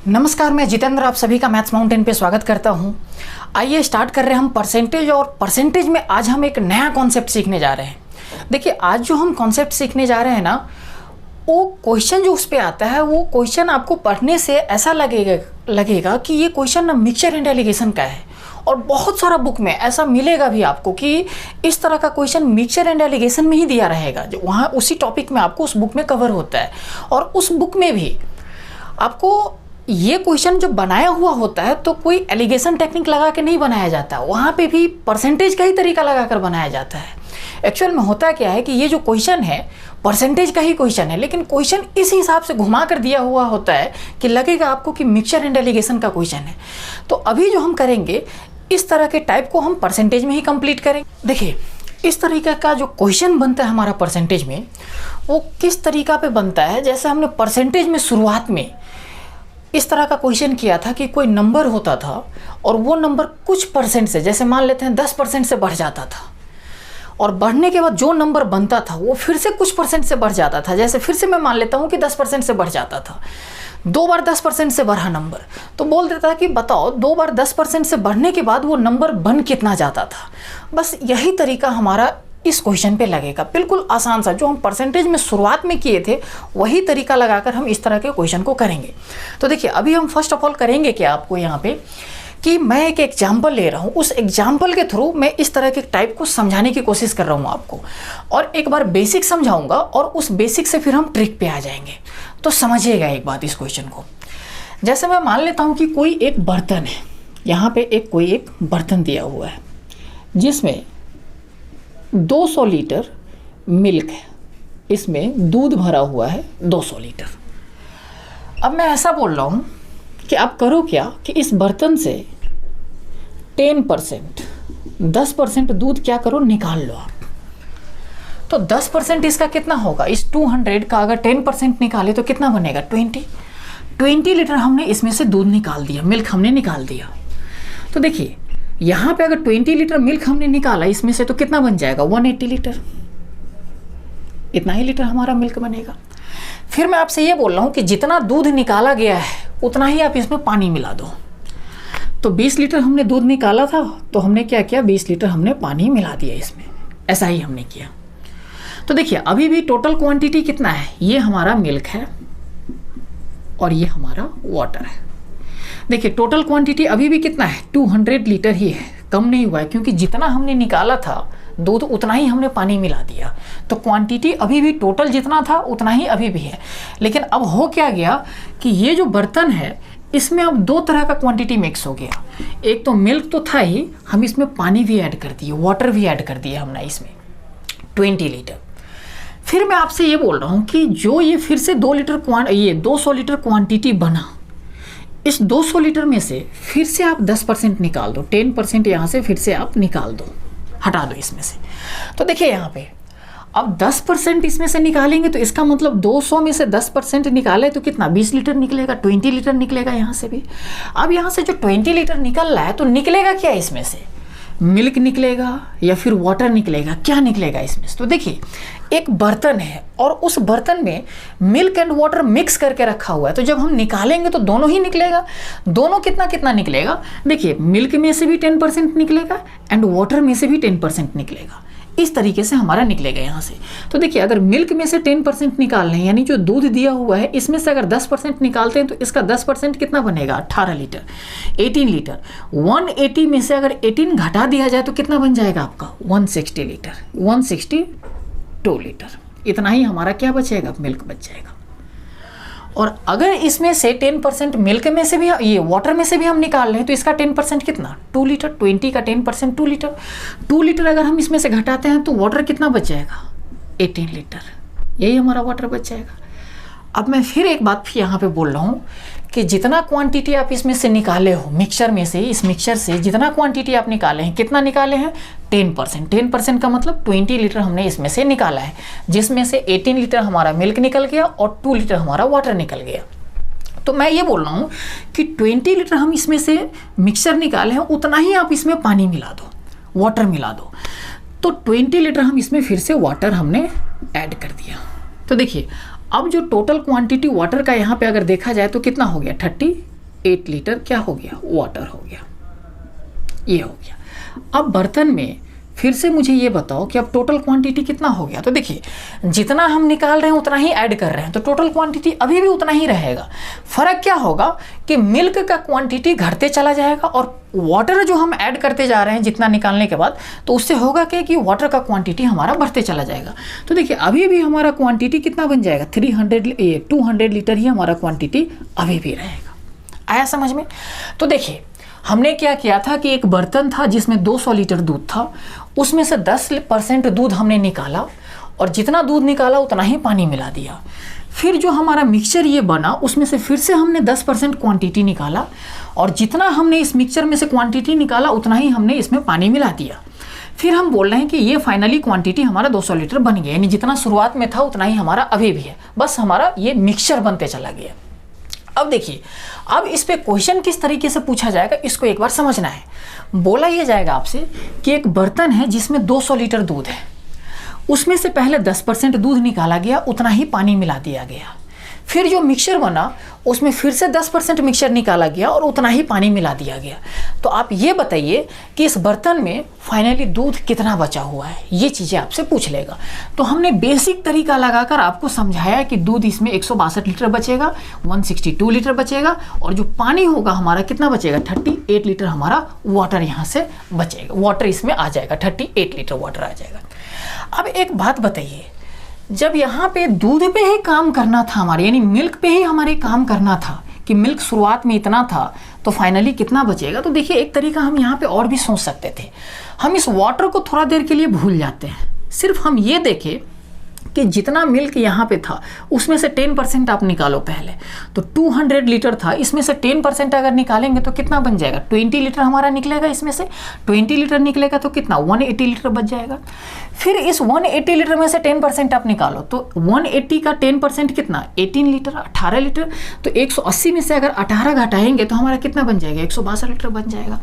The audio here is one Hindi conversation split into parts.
नमस्कार, मैं जितेंद्र आप सभी का मैथ्स माउंटेन पे स्वागत करता हूं। आइए स्टार्ट कर रहे हैं हम परसेंटेज। और परसेंटेज में आज हम एक नया कॉन्सेप्ट सीखने जा रहे हैं। देखिए, आज जो हम कॉन्सेप्ट सीखने जा रहे हैं ना, वो क्वेश्चन जो उस पर आता है, वो क्वेश्चन आपको पढ़ने से ऐसा लगेगा कि ये क्वेश्चन ना मिक्सचर एंड एलिगेशन का है। और बहुत सारा बुक में ऐसा मिलेगा भी आपको कि इस तरह का क्वेश्चन मिक्सचर एंड एलिगेशन में ही दिया रहेगा, जो वहाँ उसी टॉपिक में आपको उस बुक में कवर होता है। और उस बुक में भी आपको ये क्वेश्चन जो बनाया हुआ होता है तो कोई एलिगेशन टेक्निक लगा के नहीं बनाया जाता, वहाँ पे भी परसेंटेज का ही तरीका लगाकर बनाया जाता है। एक्चुअल में होता क्या है कि ये जो क्वेश्चन है परसेंटेज का ही क्वेश्चन है, लेकिन क्वेश्चन इस हिसाब से घुमा कर दिया हुआ होता है कि लगेगा आपको कि मिक्सचर एंड एलिगेशन का क्वेश्चन है। तो अभी जो हम करेंगे इस तरह के टाइप को हम परसेंटेज में ही कंप्लीट करेंगे। देखिए, इस तरीके का जो क्वेश्चन बनता है हमारा परसेंटेज में, वो किस तरीका पे बनता है। जैसे हमने परसेंटेज में शुरुआत में इस तरह का क्वेश्चन किया था कि कोई नंबर होता था और वो नंबर कुछ परसेंट से, जैसे मान लेते हैं 10% से बढ़ जाता था, और बढ़ने के बाद जो नंबर बनता था वो फिर से कुछ परसेंट से बढ़ जाता था। जैसे फिर से मैं मान लेता हूँ कि 10% से बढ़ जाता था, 2 बार 10% से बढ़ा नंबर, तो बोल देता कि बताओ 2 बार 10% से बढ़ने के बाद वो नंबर बन कितना जाता था। बस यही तरीका हमारा इस क्वेश्चन पे लगेगा। बिल्कुल आसान सा, जो हम परसेंटेज में शुरुआत में किए थे वही तरीका लगाकर हम इस तरह के क्वेश्चन को करेंगे। तो देखिए, अभी हम फर्स्ट ऑफ ऑल करेंगे क्या आपको यहाँ पे कि मैं एक एग्जाम्पल ले रहा हूँ, उस एग्जाम्पल के थ्रू मैं इस तरह के टाइप को समझाने की कोशिश कर रहा हूँ आपको, और एक बार बेसिक समझाऊंगा और उस बेसिक से फिर हम ट्रिक पे आ जाएंगे। तो समझिएगा एक बात इस क्वेश्चन को। जैसे मैं मान लेता हूँ कि कोई एक बर्तन है, यहाँ पे कोई एक बर्तन दिया हुआ है जिसमें 200 लीटर मिल्क है, इसमें दूध भरा हुआ है 200 लीटर। अब मैं ऐसा बोल रहा हूँ कि आप करो क्या कि इस बर्तन से 10% दूध क्या करो, निकाल लो आप। तो 10% इसका कितना होगा, इस 200 का अगर 10% निकाले तो कितना बनेगा, 20 लीटर हमने इसमें से दूध निकाल दिया, मिल्क हमने निकाल दिया। तो देखिए, यहाँ पे अगर 20 लीटर मिल्क हमने निकाला इसमें से, तो कितना बन जाएगा, 180 लीटर। इतना ही लीटर हमारा मिल्क बनेगा। फिर मैं आपसे ये बोल रहा हूँ कि जितना दूध निकाला गया है उतना ही आप इसमें पानी मिला दो। तो 20 लीटर हमने दूध निकाला था, तो हमने क्या किया, 20 लीटर हमने पानी मिला दिया इसमें। ऐसा ही हमने किया। तो देखिए, अभी भी टोटल क्वांटिटी कितना है, ये हमारा मिल्क है और ये हमारा वाटर है। देखिए, टोटल क्वांटिटी अभी भी कितना है, 200 लीटर ही है, कम नहीं हुआ है, क्योंकि जितना हमने निकाला था दूध उतना ही हमने पानी मिला दिया। तो क्वांटिटी अभी भी टोटल जितना था उतना ही अभी भी है। लेकिन अब हो क्या गया कि ये जो बर्तन है इसमें अब 2 तरह का क्वांटिटी मिक्स हो गया। एक तो मिल्क तो था ही, हम इसमें पानी भी ऐड कर दिए, वाटर भी ऐड कर दिया हमने इसमें 20 लीटर। फिर मैं आपसे ये बोल रहा हूँ कि जो ये फिर से 200 लीटर क्वान्टिटी बना, इस 200 लीटर में से फिर से आप 10% निकाल दो, 10% यहाँ से फिर से आप निकाल दो, हटा दो इसमें से। तो देखिए यहाँ पे अब 10% इसमें से निकालेंगे, तो इसका मतलब 200 में से 10% निकाले तो कितना, 20 लीटर निकलेगा, 20 लीटर निकलेगा यहाँ से भी। अब यहाँ से जो 20 लीटर निकल रहा है, तो निकलेगा क्या इसमें से, मिल्क निकलेगा या फिर वाटर निकलेगा, क्या निकलेगा इसमें से। तो देखिए, एक बर्तन है और उस बर्तन में मिल्क एंड वाटर मिक्स करके रखा हुआ है, तो जब हम निकालेंगे तो दोनों ही निकलेगा। दोनों कितना कितना निकलेगा, देखिए, मिल्क में से भी 10% निकलेगा एंड वाटर में से भी 10% निकलेगा। इस तरीके से हमारा निकलेगा यहाँ से। तो देखिए, अगर मिल्क में से 10% निकाल रहे हैं, यानी जो दूध दिया हुआ है इसमें से अगर 10% निकालते हैं, तो इसका 10% कितना बनेगा, 18 लीटर, 18 लीटर। 180 में से अगर 18 घटा दिया जाए तो कितना बन जाएगा आपका, 160 लीटर, 162 लीटर। इतना ही हमारा क्या बचेगा, मिल्क बच जाएगा। और अगर इसमें से 10% मिल्क में से भी, ये वाटर में से भी हम निकाल रहे हैं, तो इसका 10% कितना, 2 लीटर। 20 का 10% 2 लीटर। 2 लीटर अगर हम इसमें से घटाते हैं तो वाटर कितना बच जाएगा, 18 लीटर। यही हमारा वाटर बच जाएगा। अब मैं फिर एक बात यहाँ पे बोल रहा हूँ कि जितना क्वांटिटी आप इसमें से निकाले हो, मिक्सचर में से, इस मिक्सचर से जितना क्वांटिटी आप निकाले हैं, कितना निकाले हैं, 10%। 10% का मतलब 20 लीटर हमने इसमें से निकाला है, जिसमें से 18 लीटर हमारा मिल्क निकल गया और 2 लीटर हमारा वाटर निकल गया। तो मैं ये बोल रहा हूँ कि 20 लीटर हम इसमें से मिक्सचर निकाले हैं, उतना ही आप इसमें पानी मिला दो, वाटर मिला दो। तो 20 लीटर हम इसमें फिर से वाटर हमने ऐड कर दिया। तो देखिए, अब जो टोटल क्वांटिटी वाटर का यहाँ पे अगर देखा जाए तो कितना हो गया, 30 8 लीटर क्या हो गया, वाटर हो गया, ये हो गया। अब बर्तन में फिर से मुझे ये बताओ कि अब टोटल क्वांटिटी कितना हो गया। तो देखिए, जितना हम निकाल रहे हैं उतना ही ऐड कर रहे हैं, तो टोटल क्वांटिटी अभी भी उतना ही रहेगा। फर्क क्या होगा कि मिल्क का क्वांटिटी घटते चला जाएगा और वाटर जो हम ऐड करते जा रहे हैं जितना निकालने के बाद, तो उससे होगा क्या कि वाटर का क्वांटिटी हमारा बढ़ते चला जाएगा। तो देखिए, अभी भी हमारा क्वांटिटी कितना बन जाएगा, 200 लीटर ही हमारा क्वांटिटी अभी भी रहेगा। आया समझ में? तो देखिए, हमने क्या किया था कि एक बर्तन था जिसमें 200 लीटर दूध था, उसमें से 10% दूध हमने निकाला और जितना दूध निकाला उतना ही पानी मिला दिया। फिर जो हमारा मिक्सचर ये बना उसमें से फिर से हमने 10% क्वांटिटी निकाला और जितना हमने इस मिक्सचर में से क्वांटिटी निकाला उतना ही हमने इसमें पानी मिला दिया। फिर हम बोल रहे हैं कि ये फाइनली क्वांटिटी हमारा 200 लीटर बन गया, यानी जितना शुरुआत में था उतना ही हमारा अभी भी है, बस हमारा ये मिक्सचर बनते चला गया। अब देखिए, अब इस पे क्वेश्चन किस तरीके से पूछा जाएगा इसको एक बार समझना है। बोला ये जाएगा आपसे कि एक बर्तन है जिसमें 200 लीटर दूध है, उसमें से पहले 10% दूध निकाला गया, उतना ही पानी मिला दिया गया। फिर जो मिक्सचर बना उसमें फिर से 10% मिक्सचर निकाला गया और उतना ही पानी मिला दिया गया। तो आप ये बताइए कि इस बर्तन में फाइनली दूध कितना बचा हुआ है, ये चीज़ें आपसे पूछ लेगा। तो हमने बेसिक तरीका लगाकर आपको समझाया कि दूध इसमें 162 लीटर बचेगा, 162 लीटर बचेगा और जो पानी होगा हमारा कितना बचेगा, 38 लीटर हमारा वाटर यहाँ से बचेगा, वाटर इसमें आ जाएगा, 38 लीटर वाटर आ जाएगा। अब एक बात बताइए, जब यहाँ पे दूध पे ही काम करना था हमारे, यानी मिल्क पे ही हमारे काम करना था कि मिल्क शुरुआत में इतना था तो फाइनली कितना बचेगा। तो देखिए, एक तरीका हम यहाँ पे और भी सोच सकते थे। हम इस वाटर को थोड़ा देर के लिए भूल जाते हैं, सिर्फ हम ये देखें कि जितना मिल्क यहाँ पे था उसमें से 10% आप निकालो पहले। तो 200 लीटर था, इसमें से 10% अगर निकालेंगे तो कितना बन जाएगा, 20 लीटर हमारा निकलेगा। इसमें से 20 लीटर निकलेगा तो कितना, 180 लीटर बच जाएगा। फिर इस 180 लीटर में से 10% आप निकालो तो 180 का 10% कितना, 18 लीटर, 18 लीटर। तो 180 में से अगर 18 घटाएंगे तो हमारा कितना बन जाएगा, 162 लीटर बन जाएगा।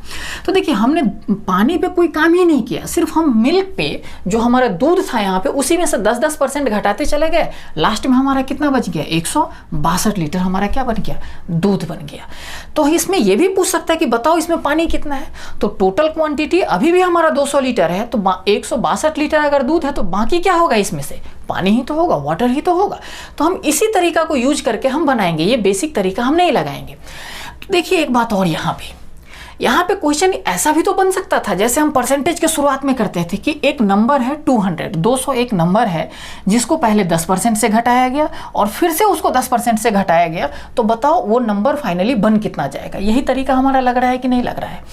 तो देखिए, हमने पानी पे कोई काम ही नहीं किया, सिर्फ हम मिल्क पे जो हमारा दूध था यहाँ पे उसी में से 10% घटाते चले गए। लास्ट में हमारा कितना बच गया, 162 लीटर हमारा क्या बन गया, दूध बन गया। तो इसमें यह भी पूछ सकता है कि बताओ इसमें पानी कितना है। तो टोटल क्वांटिटी अभी भी हमारा 200 लीटर है, तो 162 लीटर अगर दूध है तो बाकी क्या होगा, इसमें से पानी ही तो होगा, वाटर ही तो होगा। तो हम इसी तरीका को यूज करके हम बनाएंगे, ये बेसिक तरीका हम नहीं लगाएंगे। तो देखिए, एक बात और यहाँ पे क्वेश्चन ऐसा भी तो बन सकता था, जैसे हम परसेंटेज के शुरुआत में करते थे कि एक नंबर है 200 एक नंबर है जिसको पहले 10% से घटाया गया और फिर से उसको 10% से घटाया गया। तो बताओ वो नंबर फाइनली बन कितना जाएगा। यही तरीका हमारा लग रहा है कि नहीं लग रहा है।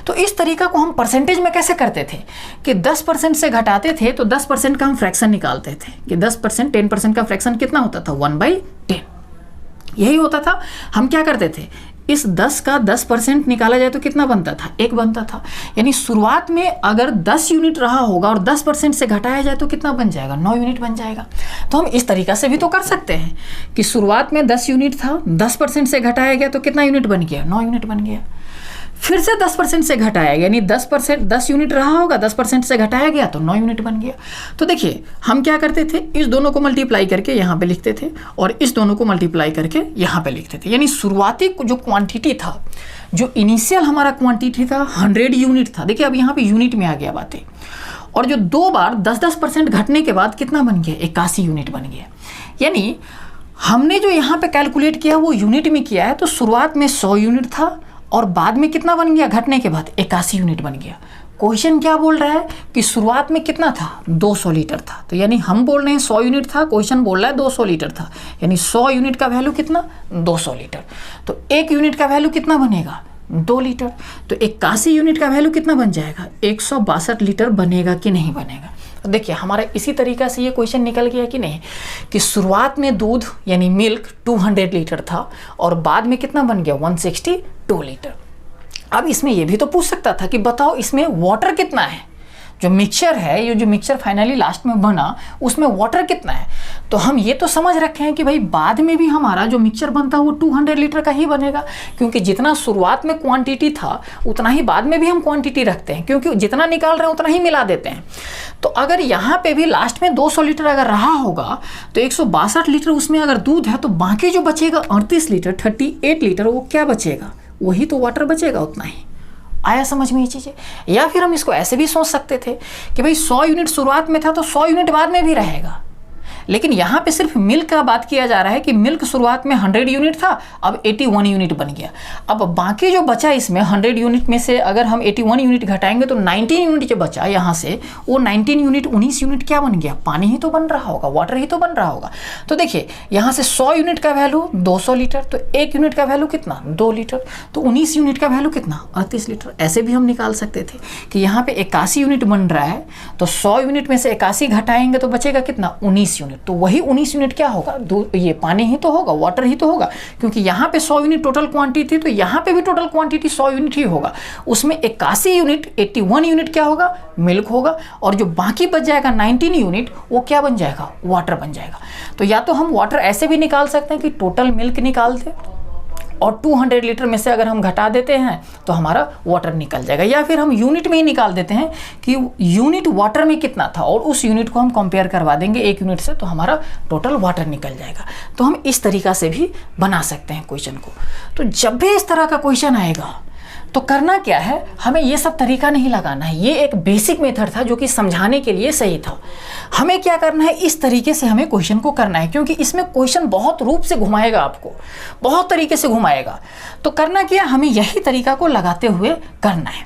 तो इस तरीका को हम परसेंटेज में कैसे करते थे कि 10% से घटाते थे तो 10% का हम फ्रैक्शन निकालते थे कि 10% 10% का फ्रैक्शन कितना होता था, 1/10 यही होता था। हम क्या करते थे, इस 10 का 10% निकाला जाए तो कितना बनता था, 1 बनता था। यानी शुरुआत में अगर 10 यूनिट रहा होगा और 10% से घटाया जाए तो कितना बन जाएगा, 9 यूनिट बन जाएगा। तो हम इस तरीका से भी तो कर सकते हैं कि शुरुआत में 10 यूनिट था, 10% से घटाया गया तो कितना यूनिट बन गया, 9 यूनिट बन गया। फिर से 10% से घटाया, यानी 10 यूनिट रहा होगा, 10% से घटाया गया तो 9 यूनिट बन गया। तो देखिए, हम क्या करते थे, इस दोनों को मल्टीप्लाई करके यहाँ पे लिखते थे और इस दोनों को मल्टीप्लाई करके यहाँ पे लिखते थे। यानी शुरुआती जो क्वांटिटी था, जो इनिशियल हमारा क्वांटिटी था 100 यूनिट था। देखिए, अब यहाँ पे यूनिट में आ गया बातें, और जो 2 बार 10% घटने के बाद कितना बन गया, 81 यूनिट बन गया। यानी हमने जो यहाँ पे कैलकुलेट किया वो यूनिट में किया है। तो शुरुआत में 100 यूनिट था और बाद में कितना बन गया, घटने के बाद 81 यूनिट बन गया। क्वेश्चन क्या बोल रहा है कि शुरुआत में कितना था, 200 लीटर था। तो यानी हम बोल रहे हैं 100 यूनिट था, क्वेश्चन बोल रहा है 200 लीटर था। यानी 100 यूनिट का वैल्यू कितना, 200 लीटर। तो 1 यूनिट का वैल्यू कितना बनेगा, 2 लीटर। तो 81 यूनिट का वैल्यू कितना बन जाएगा, 162 लीटर बनेगा कि नहीं बनेगा। तो देखिए, हमारा इसी तरीका से ये क्वेश्चन निकल गया कि नहीं, कि शुरुआत में दूध यानी मिल्क 200 लीटर था और बाद में कितना बन गया, 162 लीटर। अब इसमें यह भी तो पूछ सकता था कि बताओ इसमें वाटर कितना है। जो मिक्सचर है, ये जो मिक्सचर फाइनली लास्ट में बना उसमें वाटर कितना है। तो हम ये तो समझ रखे हैं कि भाई बाद में भी हमारा जो मिक्सचर बनता है वो 200 लीटर का ही बनेगा, क्योंकि जितना शुरुआत में क्वांटिटी था उतना ही बाद में भी हम क्वांटिटी रखते हैं, क्योंकि जितना निकाल रहे हैं उतना ही मिला देते हैं। तो अगर यहाँ पे भी लास्ट में 200 लीटर अगर रहा होगा तो 162 लीटर उसमें अगर दूध है, तो बाकी जो बचेगा 38 लीटर 38 लीटर वो क्या बचेगा, वही तो वाटर बचेगा, उतना ही। आया समझ में ये चीज़ें। या फिर हम इसको ऐसे भी सोच सकते थे कि भाई 100 यूनिट शुरुआत में था तो 100 यूनिट बाद में भी रहेगा, लेकिन यहाँ पे सिर्फ मिल्क का बात किया जा रहा है कि मिल्क शुरुआत में 100 यूनिट था, अब 81 यूनिट बन गया। अब बाकी जो बचा इसमें 100 यूनिट में से अगर हम 81 यूनिट घटाएंगे तो 19 यूनिट जो बचा यहाँ से, वो 19 यूनिट 19 यूनिट क्या बन गया, पानी ही तो बन रहा होगा, वाटर ही तो बन रहा होगा। तो देखिए यहाँ से 100 यूनिट का वैल्यू 200 लीटर, तो 1 यूनिट का वैल्यू कितना 2 लीटर, तो 19 यूनिट का वैल्यू कितना 38 लीटर। ऐसे भी हम निकाल सकते थे कि यहाँ पे 81 यूनिट बन रहा है, तो 100 यूनिट में से 81 घटाएंगे तो बचेगा कितना 19 यूनिट, तो वही 19 यूनिट क्या होगा, ये पानी ही तो होगा, वाटर ही तो होगा, क्योंकि यहाँ पे 100 यूनिट टोटल क्वांटिटी थी, तो यहाँ पे भी टोटल क्वांटिटी 100 यूनिट ही होगा। उसमें 81 यूनिट 81 यूनिट क्या होगा, मिल्क होगा, और जो बाकी बच जाएगा 19 यूनिट वो क्या बन जाएगा, वाटर बन जाएगा। तो या तो हम वाटर ऐसे भी निकाल सकते हैं कि टोटल मिल्क निकाल दें और 200 लीटर में से अगर हम घटा देते हैं तो हमारा वाटर निकल जाएगा, या फिर हम यूनिट में ही निकाल देते हैं कि यूनिट वाटर में कितना था और उस यूनिट को हम कंपेयर करवा देंगे 1 यूनिट से, तो हमारा टोटल वाटर निकल जाएगा। तो हम इस तरीका से भी बना सकते हैं क्वेश्चन को। तो जब भी इस तरह का क्वेश्चन आएगा तो करना क्या है, हमें ये सब तरीका नहीं लगाना है। ये एक बेसिक मेथड था जो कि समझाने के लिए सही था। हमें क्या करना है, इस तरीके से हमें क्वेश्चन को करना है, क्योंकि इसमें क्वेश्चन बहुत रूप से घुमाएगा, आपको बहुत तरीके से घुमाएगा। तो करना क्या, हमें यही तरीका को लगाते हुए करना है।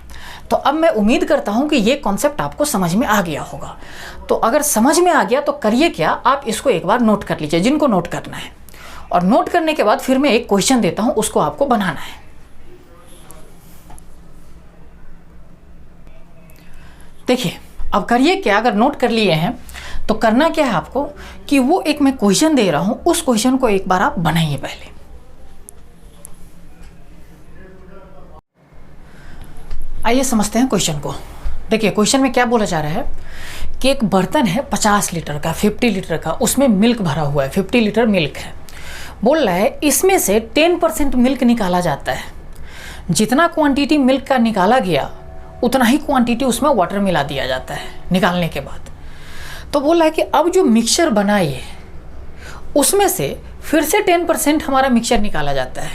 तो अब मैं उम्मीद करता हूं कि ये कॉन्सेप्ट आपको समझ में आ गया होगा। तो अगर समझ में आ गया तो करिए क्या, आप इसको एक बार नोट कर लीजिए, जिनको नोट करना है, और नोट करने के बाद फिर मैं एक क्वेश्चन देता हूं, उसको आपको बनाना है। देखिए अब करिए क्या, अगर नोट कर लिए हैं तो करना क्या है आपको कि वो एक मैं क्वेश्चन दे रहा हूं, उस क्वेश्चन को एक बार आप बनाइए पहले। आइए समझते हैं क्वेश्चन को। देखिए क्वेश्चन में क्या बोला जा रहा है कि एक बर्तन है 50 लीटर का, 50 लीटर का, उसमें मिल्क भरा हुआ है, 50 लीटर मिल्क है। बोल रहा है इसमें से 10% मिल्क निकाला जाता है। जितना क्वांटिटी मिल्क का निकाला गया उतना ही क्वांटिटी उसमें वाटर मिला दिया जाता है निकालने के बाद। तो बोल रहा है कि अब जो मिक्सचर बना ये, उसमें से फिर से 10% हमारा मिक्सचर निकाला जाता है,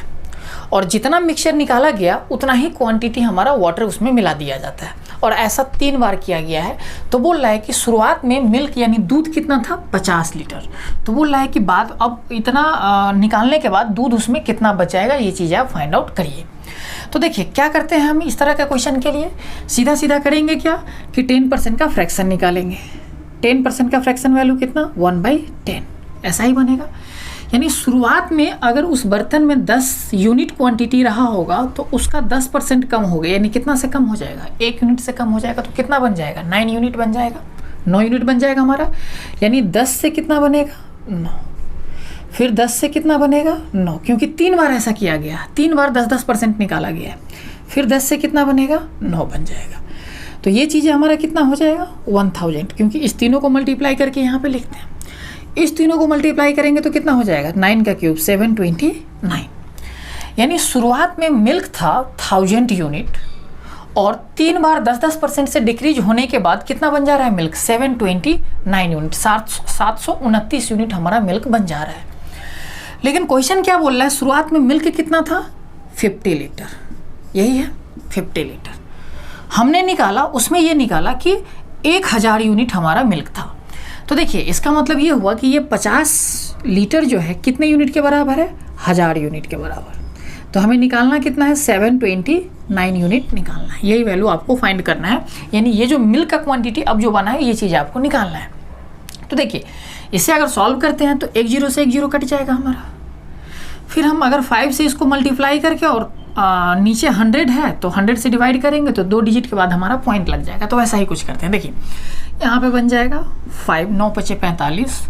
और जितना मिक्सचर निकाला गया उतना ही क्वांटिटी हमारा वाटर उसमें मिला दिया जाता है, और ऐसा 3 बार किया गया है। तो बोल रहा है कि शुरुआत में मिल्क यानी दूध कितना था 50 लीटर। तो बोल रहा है कि बाद अब इतना निकालने के बाद दूध उसमें कितना बचाएगा, ये चीज़ें आप फाइंड आउट करिए। तो देखिए क्या करते हैं हम इस तरह का क्वेश्चन के लिए, सीधा सीधा करेंगे क्या कि 10% का फ्रैक्शन निकालेंगे। 10% का फ्रैक्शन वैल्यू कितना 1/10, ऐसा ही बनेगा। यानी शुरुआत में अगर उस बर्तन में 10 यूनिट क्वांटिटी रहा होगा तो उसका 10% कम हो गया, यानी कितना से कम हो जाएगा, 1 यूनिट से कम हो जाएगा, तो कितना बन जाएगा 9 यूनिट बन जाएगा, 9 यूनिट बन जाएगा हमारा। यानी 10 से कितना बनेगा 9, फिर 10 से कितना बनेगा 9, क्योंकि 3 बार ऐसा किया गया, 3 बार 10% निकाला गया है। फिर 10 से कितना बनेगा 9 बन जाएगा। तो ये चीज़ें हमारा कितना हो जाएगा 1000, क्योंकि इस तीनों को मल्टीप्लाई करके यहाँ पे लिखते हैं। इस तीनों को मल्टीप्लाई करेंगे तो कितना हो जाएगा 9 का क्यूब 729। यानी शुरुआत में मिल्क था 1000 यूनिट, और 3 बार 10% से डिक्रीज होने के बाद कितना बन जा रहा है मिल्क 729 यूनिट, 729 यूनिट हमारा मिल्क बन जा रहा है। लेकिन क्वेश्चन क्या बोल रहा है, शुरुआत में मिल्क कितना था 50 लीटर, यही है 50 लीटर हमने निकाला, उसमें ये निकाला कि 1000 यूनिट हमारा मिल्क था। तो देखिए इसका मतलब ये हुआ कि ये 50 लीटर जो है कितने यूनिट के बराबर है 1000 यूनिट के बराबर। तो हमें निकालना कितना है 729 यूनिट निकालना है, यही वैल्यू आपको फाइंड करना है। यानी ये जो मिल्क का क्वांटिटी अब जो बना है ये चीज़ आपको निकालना है। तो देखिए इसे अगर सॉल्व करते हैं तो 1 0 से 1 0 कट जाएगा हमारा। फिर हम अगर 5 से इसको मल्टीप्लाई करके और नीचे 100 है तो 100 से डिवाइड करेंगे तो 2 डिजिट के बाद हमारा पॉइंट लग जाएगा। तो वैसा ही कुछ करते हैं। देखिए यहाँ पे बन जाएगा 5, 9 5 45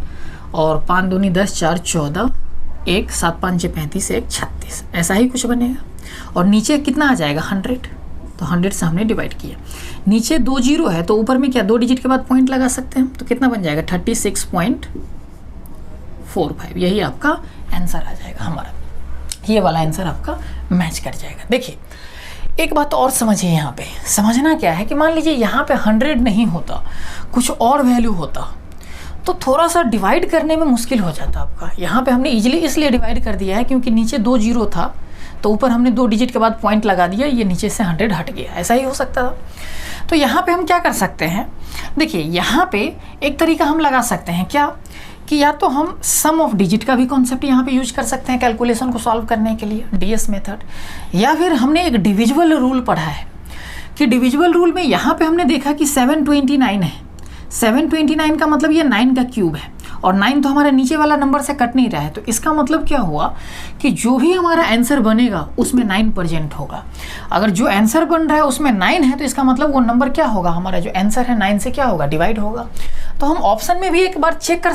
और 5 दूनी 10, 4 14, 1 7 5 35, 1 36, ऐसा ही कुछ बनेगा। और नीचे कितना आ जाएगा 100, तो 100 से हमने डिवाइड किया। नीचे 2 जीरो है तो ऊपर में क्या 2 डिजिट के बाद पॉइंट लगा सकते हैं, तो कितना बन जाएगा 36.45। यही आपका आंसर आ जाएगा हमारा, ये वाला आंसर आपका मैच कर जाएगा। देखिए एक बात और समझिए, यहाँ पे समझना क्या है कि मान लीजिए यहाँ पे 100 नहीं होता, कुछ और वैल्यू होता तो थोड़ा सा डिवाइड करने में मुश्किल हो जाता आपका। यहाँ पे हमने इजीली इसलिए डिवाइड कर दिया है क्योंकि नीचे 2 जीरो था तो ऊपर हमने 2 डिजिट के बाद पॉइंट लगा दिया, ये नीचे से 100 हट गया, ऐसा ही हो सकता था। तो यहाँ पे हम क्या कर सकते हैं, देखिए यहाँ पे एक तरीका हम लगा सकते हैं क्या कि या तो हम सम ऑफ डिजिट का भी कॉन्सेप्ट यहाँ पे यूज कर सकते हैं कैलकुलेशन को सॉल्व करने के लिए, डीएस मेथड, या फिर हमने एक डिविजिबल रूल पढ़ा है कि डिविजिबल रूल में यहाँ पे हमने देखा कि 729 है। 729 का मतलब ये 9 का क्यूब है और 9 तो हमारा नीचे वाला नंबर से कट नहीं रहा है, तो इसका मतलब क्या हुआ कि जो भी हमारा आंसर बनेगा उसमें 9 प्रेजेंट होगा। अगर जो आंसर बन रहा है उसमें 9 है तो इसका मतलब वो नंबर क्या होगा, हमारा जो आंसर है 9 से क्या होगा, डिवाइड होगा। तो हम ऑप्शन में भी एक बार चेक कर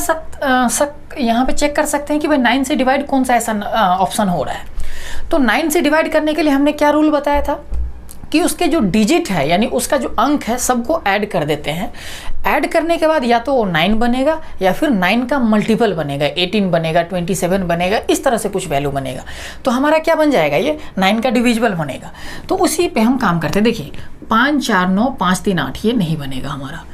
यहाँ पे चेक कर सकते हैं कि भाई 9 से डिवाइड कौन सा ऐसा ऑप्शन हो रहा है। तो 9 से डिवाइड करने के लिए हमने क्या रूल बताया था कि उसके जो डिजिट है यानी उसका जो अंक है सबको ऐड कर देते हैं। ऐड करने के बाद या तो वो 9 बनेगा या फिर 9 का मल्टीपल बनेगा, 18 बनेगा, 27 बनेगा, इस तरह से कुछ वैल्यू बनेगा। तो हमारा क्या बन जाएगा, ये 9 का डिविजिबल बनेगा। तो उसी पे हम काम करते हैं। देखिए 5 4 9 5 3 8 ये नहीं बनेगा हमारा,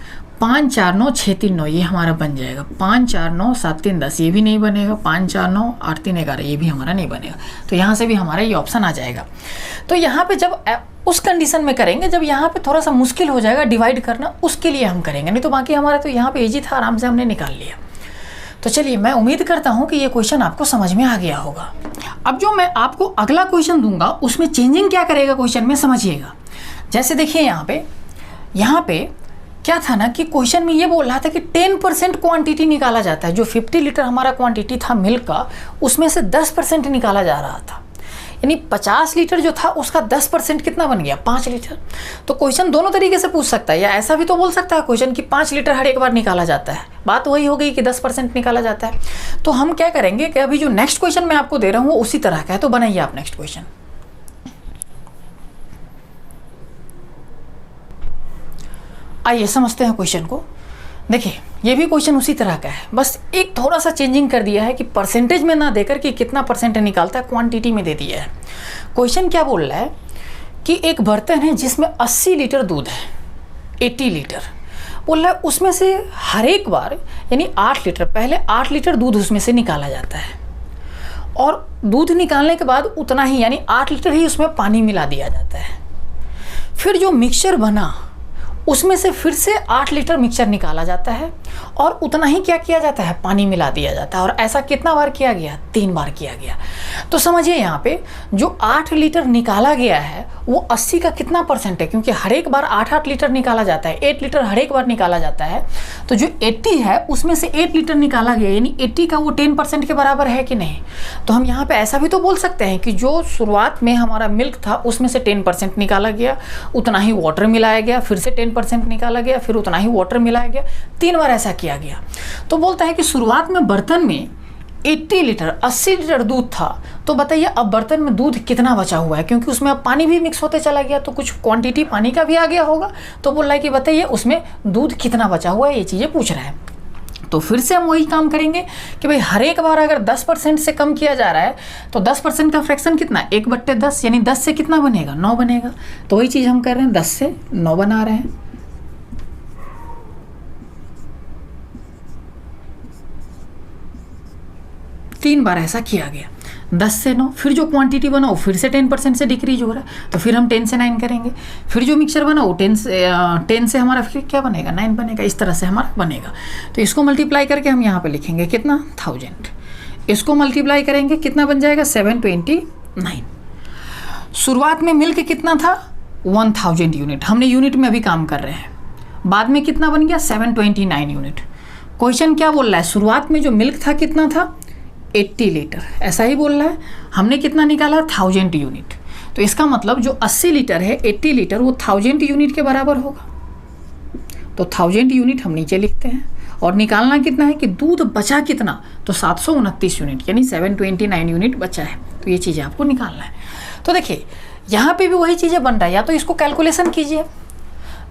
5 4 9 6 3 9 ये हमारा बन जाएगा, 5 4 9 7 3 10 ये भी नहीं बनेगा, 5 4 9 8 3 11 ये भी हमारा नहीं बनेगा। तो यहाँ से भी हमारा ये ऑप्शन आ जाएगा। तो यहाँ पे जब उस कंडीशन में करेंगे जब यहाँ पे थोड़ा सा मुश्किल हो जाएगा डिवाइड करना, उसके लिए हम करेंगे, नहीं तो बाकी हमारा तो यहाँ पे इजी था, आराम से हमने निकाल लिया। तो चलिए मैं उम्मीद करता हूँ कि ये क्वेश्चन आपको समझ में आ गया होगा। अब जो मैं आपको अगला क्वेश्चन दूंगा उसमें चेंजिंग क्या करेगा क्वेश्चन में, समझिएगा। जैसे देखिए यहाँ पे क्या था ना कि क्वेश्चन में ये बोल रहा था कि 10% क्वांटिटी निकाला जाता है। जो 50 लीटर हमारा क्वांटिटी था मिल्क का उसमें से 10% निकाला जा रहा था, यानी 50 लीटर जो था उसका 10% कितना बन गया, 5 लीटर। तो क्वेश्चन दोनों तरीके से पूछ सकता है, या ऐसा भी तो बोल सकता है क्वेश्चन कि 5 लीटर हर एक बार निकाला जाता है। बात वही हो गई कि 10% निकाला जाता है। तो हम क्या करेंगे कि अभी जो नेक्स्ट क्वेश्चन मैं आपको दे रहा हूँ वो उसी तरह का है, तो बनाइए आप नेक्स्ट क्वेश्चन। आइए समझते हैं क्वेश्चन को। देखिए ये भी क्वेश्चन उसी तरह का है, बस एक थोड़ा सा चेंजिंग कर दिया है कि परसेंटेज में ना देकर कि कितना परसेंट निकालता है, क्वांटिटी में दे दिया है। क्वेश्चन क्या बोल रहा है कि एक बर्तन है जिसमें 80 लीटर दूध है, 80 लीटर बोल रहा है, उसमें से हर एक बार यानी 8 लीटर, पहले 8 लीटर दूध उसमें से निकाला जाता है और दूध निकालने के बाद उतना ही यानी 8 लीटर ही उसमें पानी मिला दिया जाता है। फिर जो मिक्सचर बना उसमें से फिर से 8 लीटर मिक्सचर निकाला जाता है और उतना ही क्या किया जाता है, पानी मिला दिया जाता है। और ऐसा कितना बार किया गया, 3 बार किया गया। तो समझिए यहाँ पे जो 8 लीटर निकाला गया है वो 80 का कितना परसेंट है, क्योंकि हर एक बार 8 लीटर निकाला जाता है, 8 लीटर हर एक बार निकाला जाता है। तो जो 80 है उसमें से 8 लीटर निकाला गया यानी 80 का वो 10% के बराबर है कि नहीं। तो हम यहाँ पे ऐसा भी तो बोल सकते हैं कि जो शुरुआत में हमारा मिल्क था उसमें से 10% निकाला गया, उतना ही वाटर मिलाया गया, फिर से 10% निकाला गया, फिर उतना ही वाटर मिलाया गया, 3 बार ऐसा किया गया। तो बोलता है कि शुरुआत में बर्तन में 80 लीटर 80 लीटर दूध था, तो बताइए अब बर्तन में दूध कितना बचा हुआ है, क्योंकि उसमें अब पानी भी मिक्स होते चला गया तो कुछ क्वांटिटी पानी का भी आ गया होगा। तो बोल रहा है कि बताइए उसमें दूध कितना बचा हुआ है, ये चीज़ें पूछ रहा है। तो फिर से हम वही काम करेंगे कि भाई हर एक बार अगर 10% से कम किया जा रहा है तो 10% का फ्रैक्शन कितना, 1/10 यानी 10 से कितना बनेगा, 9 बनेगा। तो वही चीज़ हम कर रहे हैं, 10 से 9 बना रहे हैं। तीन बार ऐसा किया गया, 10 से 9। फिर जो क्वांटिटी बना वो फिर से 10% से डिक्रीज हो रहा है, तो फिर हम 10 से 9 करेंगे। फिर जो मिक्सचर बना वो 10 से हमारा फिर क्या बनेगा, 9 बनेगा। इस तरह से हमारा बनेगा। तो इसको मल्टीप्लाई करके हम यहाँ पे लिखेंगे कितना, 1000। इसको मल्टीप्लाई करेंगे कितना बन जाएगा, 729। शुरुआत में मिल्क कितना था, 1000 यूनिट। हमने यूनिट में अभी काम कर रहे हैं। बाद में कितना बन गया, 729 यूनिट। क्वेश्चन क्या बोल रहा है, शुरुआत में जो मिल्क था कितना था, 80 लीटर, ऐसा ही बोल रहा है। हमने कितना निकाला, 1000 यूनिट। तो इसका मतलब जो 80 लीटर है, 80 लीटर वो 1000 यूनिट के बराबर होगा। तो 1000 यूनिट हम नीचे लिखते हैं और निकालना कितना है कि दूध बचा कितना, तो 729 यूनिट यानी 729 यूनिट बचा है। तो ये चीज़ें आपको निकालना है। तो देखिए यहाँ पे भी वही चीज़ें बन रहा है, या तो इसको कैलकुलेशन कीजिए,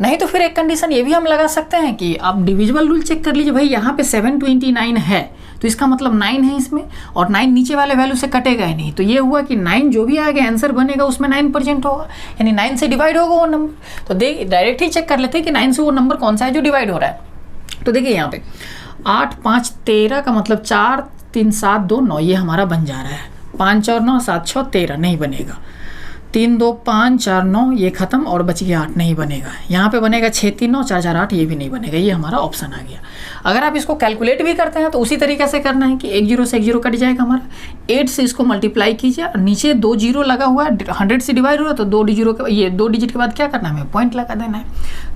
नहीं तो फिर एक कंडीशन ये भी हम लगा सकते हैं कि आप डिविजिबल रूल चेक कर लीजिए। भाई यहाँ पे 729 है तो इसका मतलब 9 है इसमें, और 9 नीचे वाले वैल्यू से कटेगा ही नहीं, तो ये हुआ कि 9 जो भी आगे आंसर बनेगा उसमें 9% होगा, यानी 9 से डिवाइड होगा वो नंबर। तो देख डायरेक्ट ही चेक कर लेते हैं कि 9 से वो नंबर कौन सा है जो डिवाइड हो रहा है। तो देखिए यहाँ पे 8 5 13 का मतलब 4 3 7 2 9 ये हमारा बन जा रहा है। 5 और 9 7 6 13 नहीं बनेगा। 3 2 5 4 9 ये खत्म और बच गया 8 नहीं बनेगा। यहाँ पे बनेगा 6 3 9 4 4 8 ये भी नहीं बनेगा। ये हमारा ऑप्शन आ गया। अगर आप इसको कैलकुलेट भी करते हैं तो उसी तरीके से करना है कि 1 0 से 1 0 कट जाएगा हमारा, 8 से इसको मल्टीप्लाई कीजिए, नीचे 2 0 लगा हुआ है, 100 से डिवाइड हो रहा है तो 2 डिजिट के बाद क्या करना है, हमें पॉइंट लगा देना है।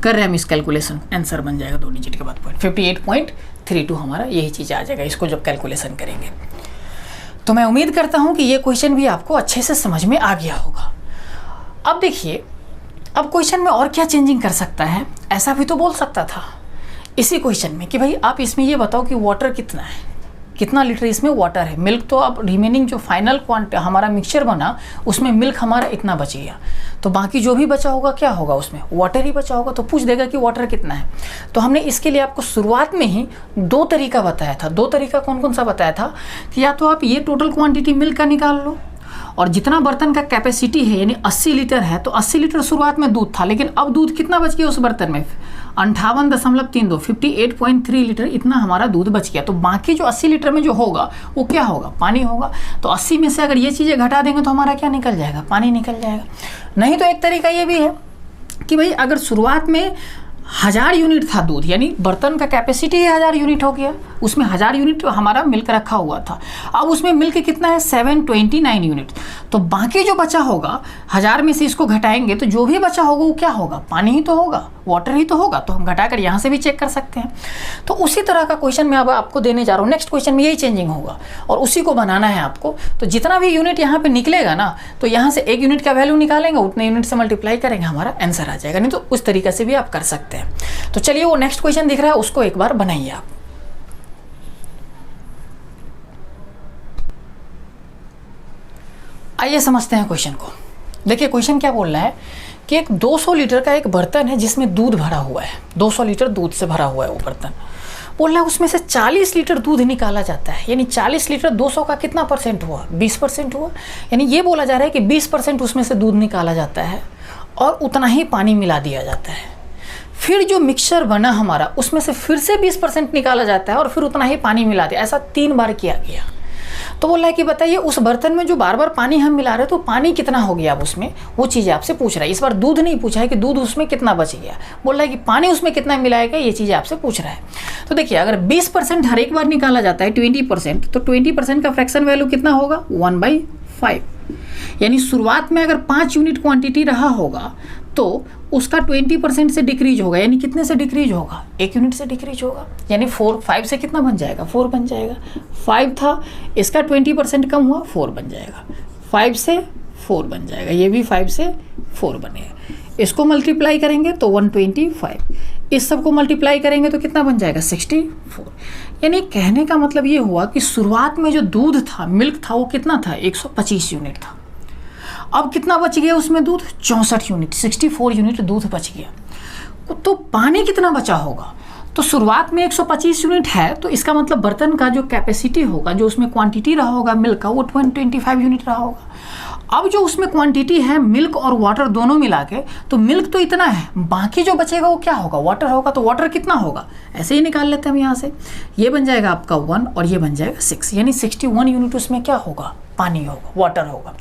कर रहे हैं हम इस कैलकुलेशन, आंसर बन जाएगा 2 डिजिट के बाद पॉइंट, 58.32 हमारा यही चीज़ आ जाएगा इसको जब कैलकुलेशन करेंगे। तो मैं उम्मीद करता हूँ कि ये क्वेश्चन भी आपको अच्छे से समझ में आ गया होगा। अब देखिए, अब क्वेश्चन में और क्या चेंजिंग कर सकता है, ऐसा भी तो बोल सकता था इसी क्वेश्चन में कि भाई आप इसमें ये बताओ कि वाटर कितना है, कितना लीटर इसमें वाटर है। मिल्क तो अब रिमेनिंग जो फाइनल क्वांटिटी हमारा मिक्सचर बना उसमें मिल्क हमारा इतना बच गया, तो बाकी जो भी बचा होगा क्या होगा, उसमें वाटर ही बचा होगा। तो पूछ देगा कि वाटर कितना है। तो हमने इसके लिए आपको शुरुआत में ही 2 तरीका बताया था। 2 तरीका कौन कौन सा बताया था कि या तो आप ये टोटल क्वांटिटी मिल्क का निकाल लो, और जितना बर्तन का कैपेसिटी है यानी 80 लीटर है तो 80 लीटर शुरुआत में दूध था, लेकिन अब दूध कितना बच गया उस बर्तन में, 58.32 58.3 लीटर इतना हमारा दूध बच गया। तो बाकी जो 80 लीटर में जो होगा वो क्या होगा, पानी होगा। तो 80 में से अगर ये चीज़ें घटा देंगे तो हमारा क्या निकल जाएगा, पानी निकल जाएगा। नहीं तो एक तरीका ये भी है कि भाई अगर शुरुआत में 1000 यूनिट था दूध, यानी बर्तन का कैपेसिटी 1000 यूनिट हो गया, उसमें 1000 यूनिट हमारा मिल्क रखा हुआ था, अब उसमें मिल्क कितना है 729 यूनिट। तो बाकी जो बचा होगा 1000 में से इसको घटाएंगे तो जो भी बचा होगा वो क्या होगा, पानी ही तो होगा, वाटर ही तो होगा। तो हम घटाकर यहाँ से भी चेक कर सकते हैं। तो उसी तरह का क्वेश्चन मैं अब आपको देने जा रहा हूँ। नेक्स्ट क्वेश्चन में यही चेंजिंग होगा और उसी को बनाना है आपको। तो जितना भी यूनिट यहाँ पे निकलेगा ना, तो यहाँ से 1 यूनिट का वैल्यू निकालेंगे, उतने यूनिट से मल्टीप्लाई करेंगे, हमारा आंसर आ जाएगा। नहीं तो उस तरीके से भी आप कर सकते हैं। तो चलिए वो नेक्स्ट क्वेश्चन दिख रहा है उसको एक बार बनाइए आप। आइए समझते हैं क्वेश्चन को। देखिए क्वेश्चन क्या बोल रहा है कि एक 200 लीटर का एक बर्तन है जिसमें दूध भरा हुआ है, 200 लीटर दूध से भरा हुआ है वो बर्तन। बोल रहा है उसमें से 40 लीटर दूध निकाला जाता है, यानी 40 लीटर 200 का कितना परसेंट हुआ, 20% हुआ। यानी ये बोला जा रहा है कि 20% उसमें से दूध निकाला जाता है और उतना ही पानी मिला दिया जाता है। फिर जो मिक्सचर बना हमारा उसमें से फिर से 20% निकाला जाता है और फिर उतना ही पानी मिला दिया, ऐसा 3 बार किया गया। तो बोला है कि बताइए उस बर्तन में जो बार बार पानी हम मिला रहे हैं तो पानी कितना हो गया अब उसमें, वो चीज़ें आपसे पूछ रहा है। इस बार दूध नहीं पूछा है कि दूध उसमें कितना बच गया, बोल रहा है कि पानी उसमें कितना मिलाएगा, ये चीज़ें आपसे पूछ रहा है। तो देखिए अगर 20% हर एक बार निकाला जाता है 20%, तो 20% का फ्रैक्शन वैल्यू कितना होगा 1/5। यानी शुरुआत में अगर 5 यूनिट क्वांटिटी रहा होगा तो उसका 20% से डिक्रीज होगा, यानी कितने से डिक्रीज होगा, 1 यूनिट से डिक्रीज होगा। यानी 5 से कितना बन जाएगा, 4 बन जाएगा। 5 था, इसका 20% कम हुआ, 4 बन जाएगा। 5 से 4 बन जाएगा, ये भी 5 से 4 बनेगा। इसको मल्टीप्लाई करेंगे तो 125, इस सब को मल्टीप्लाई करेंगे तो कितना बन जाएगा 64। यानी कहने का मतलब ये हुआ कि शुरुआत में जो दूध था, मिल्क था, वो कितना था 125 यूनिट था। अब कितना बच गया उसमें दूध, 64 यूनिट, 64 यूनिट दूध बच गया। तो पानी कितना बचा होगा, तो शुरुआत में 125 यूनिट है, तो इसका मतलब बर्तन का जो कैपेसिटी होगा, जो उसमें क्वांटिटी रहा होगा मिल्क का, वो 125 यूनिट रहा होगा। अब जो उसमें क्वांटिटी है मिल्क और वाटर दोनों मिला के, तो मिल्क तो इतना है, बाकी जो बचेगा वो क्या होगा, वाटर होगा। तो वाटर कितना होगा, ऐसे ही निकाल लेते हैं हम यहाँ से। ये बन जाएगा आपका 1 और ये बन जाएगा 6, यानी 61 यूनिट उसमें क्या होगा, पानी होगा, वाटर होगा।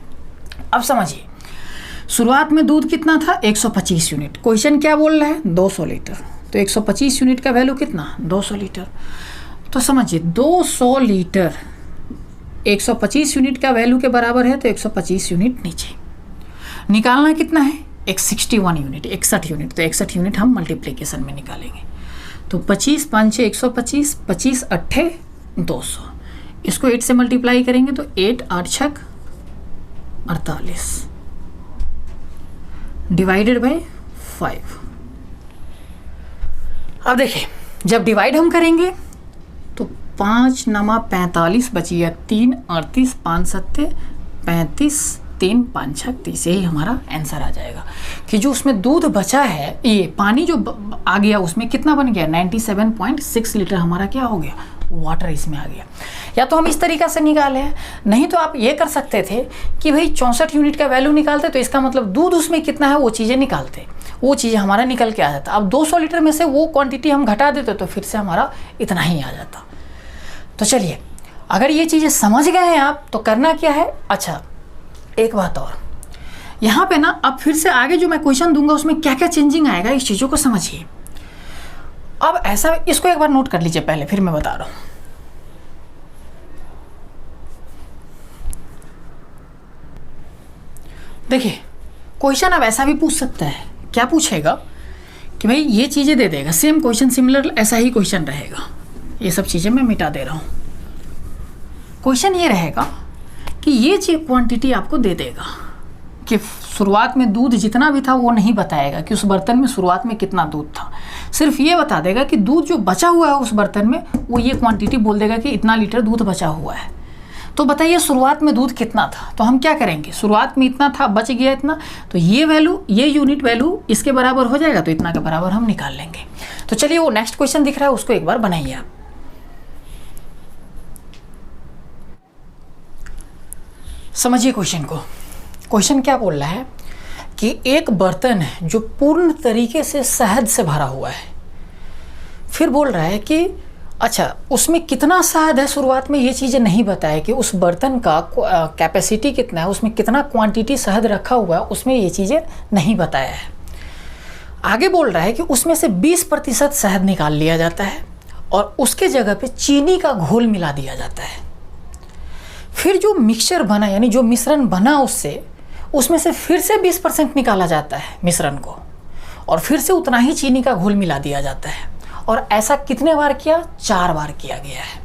अब समझिए शुरुआत में दूध कितना था 125 यूनिट, क्वेश्चन क्या बोल रहा है 200 लीटर, तो 125 यूनिट का वैल्यू कितना 200 लीटर। तो समझिए 200 लीटर 125 यूनिट का वैल्यू के बराबर है, तो 125 यूनिट नीचे निकालना कितना है, 61 यूनिट, 61 यूनिट। तो 61 यूनिट हम मल्टीप्लिकेशन में निकालेंगे, तो 25 5 6 125, 25 8 200, इसको 8 से मल्टीप्लाई करेंगे तो 8 8 6 48 डिवाइडेड बाय 5। अब देखिए जब डिवाइड हम करेंगे तो 5 नमा 45 बची है 3, 38, 5 सत्ते 35, 3 5 6 30, यही हमारा आंसर आ जाएगा कि जो उसमें दूध बचा है, ये पानी जो आ गया उसमें कितना बन गया 97.6 लीटर हमारा क्या हो गया, वाटर इसमें आ गया। या तो हम इस तरीक़ा से निकाले हैं, नहीं तो आप ये कर सकते थे कि भाई 64 यूनिट का वैल्यू निकालते तो इसका मतलब दूध उसमें कितना है वो चीज़ें निकालते, वो चीज़ें हमारा निकल के आ जाता। अब 200 लीटर में से वो क्वांटिटी हम घटा देते तो फिर से हमारा इतना ही आ जाता। तो चलिए, अगर ये चीज़ें समझ गए हैं आप तो करना क्या है। अच्छा, एक बात और, यहाँ पे ना अब फिर से आगे जो मैं क्वेश्चन दूंगा उसमें क्या क्या चेंजिंग आएगा इस चीज़ों को समझिए। अब ऐसा, इसको एक बार नोट कर लीजिए पहले, फिर मैं बता रहा हूँ। देखिए, क्वेश्चन अब ऐसा भी पूछ सकता है, क्या पूछेगा कि भाई ये चीज़ें दे देगा, सेम क्वेश्चन सिमिलर ऐसा ही क्वेश्चन रहेगा। ये सब चीज़ें मैं मिटा दे रहा हूँ। क्वेश्चन ये रहेगा कि ये चीज क्वांटिटी आपको दे देगा कि शुरुआत में दूध जितना भी था वो नहीं बताएगा कि उस बर्तन में शुरुआत में कितना दूध था, सिर्फ ये बता देगा कि दूध जो बचा हुआ है उस बर्तन में वो ये क्वांटिटी बोल देगा कि इतना लीटर दूध बचा हुआ है। तो बताइए शुरुआत में दूध कितना था, तो हम क्या करेंगे, शुरुआत में इतना था, बच गया इतना, तो ये वैल्यू, ये यूनिट वैल्यू इसके बराबर हो जाएगा, तो इतना के बराबर हम निकाल लेंगे। तो चलिए, वो नेक्स्ट क्वेश्चन दिख रहा है उसको एक बार बनाइए आप। समझिए क्वेश्चन को। क्वेश्चन क्या बोल रहा है कि एक बर्तन है जो पूर्ण तरीके से शहद से भरा हुआ है, फिर बोल रहा है कि अच्छा उसमें कितना शहद है, शुरुआत में ये चीज़ें नहीं बताया कि उस बर्तन का कैपेसिटी कितना है, उसमें कितना क्वांटिटी शहद रखा हुआ है, उसमें ये चीज़ें नहीं बताया है। आगे बोल रहा है कि उसमें से 20% शहद निकाल लिया जाता है और उसके जगह पे चीनी का घोल मिला दिया जाता है। फिर जो मिक्सचर बना, यानी जो मिश्रण बना उसमें से फिर से 20% निकाला जाता है मिश्रण को, और फिर से उतना ही चीनी का घोल मिला दिया जाता है। और ऐसा कितने बार किया, 4 बार किया गया है।